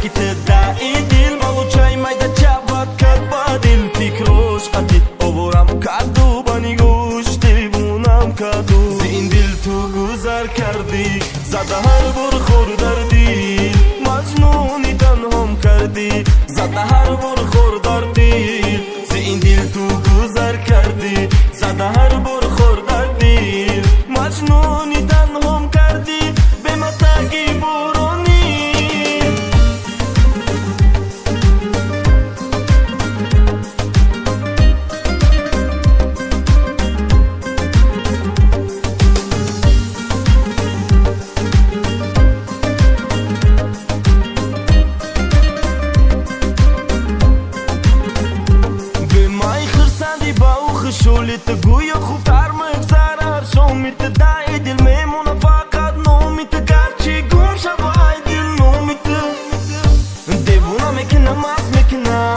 روشکت دعی دل مالو چای مایده چبت کرد با دل فکروش قدید عبورم کردو بانی گوش دیوونم کردو زین دل تو گذر کردی زده هر بر خور دردی مجنونی تنهام کردی زده هر بر خور دردی زین دل تو گذر کردی زده هر بر خور دردی مجنونی تنهام کردی به متاگی برونی شولت گویا خوب تر مگذره هر شومیت دای دل میمونه فقط نومیت گرچی گم شوای دل نومیت دیوونه میکنه مست میکنه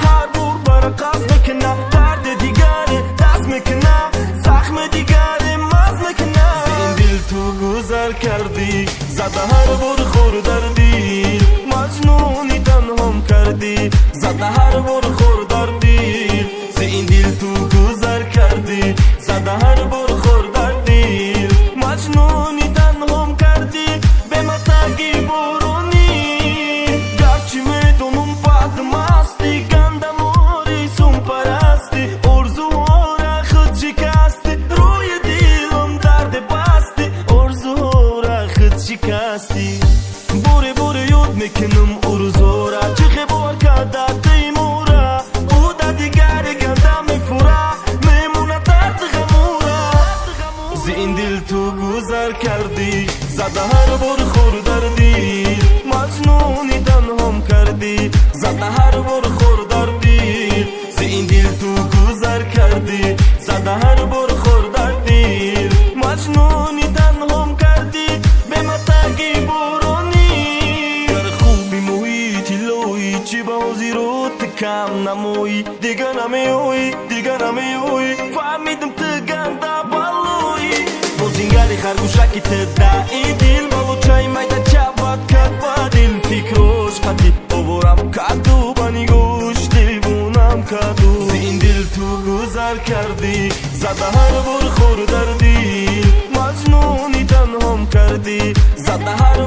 هر بور برا قصد میکنه درد دیگره دست میکنه زخم دیگره مز میکنه زین دل تو گذر کردی زده هر بور خور دردی مجنونی تنهام کردی زده هر بور خور دردی زین دل تو زده هر بر خور دردی مجنونی تنهام کردی به متاگی برونی گرچی میدونم بد مستی گندم آریسون پرستی ارزوها خود شکستی روی دلم درد بستی ارزوها خود شکستی بوره بوره یاد میکنم ارزوها چه خبار کرده تیموره او در دیگر گندم میفوره زین دل تو گذر کردی زده هر بر خور دردی مجنونی تنهام کردی زده هر بر خور دردی زین دل تو گذر کردی زده هر بر خور دردی مجنونی تنهام کردی به متاگی برونی گر خوبی محیطی لوی چی بازی رو تکم نموی دیگه نمیوی دیگه نمیوی فهمیدم تو گنده بالوی بازینگلی خرگوشکی تدعی دل مالو چای مایده چبت کرد با دل فکروش قدید عبورم کردو بانی گوش دیوونم کردو زین دل تو گذر کردی زده هر بر خور دردی مجنونی تنهام کردی زده هر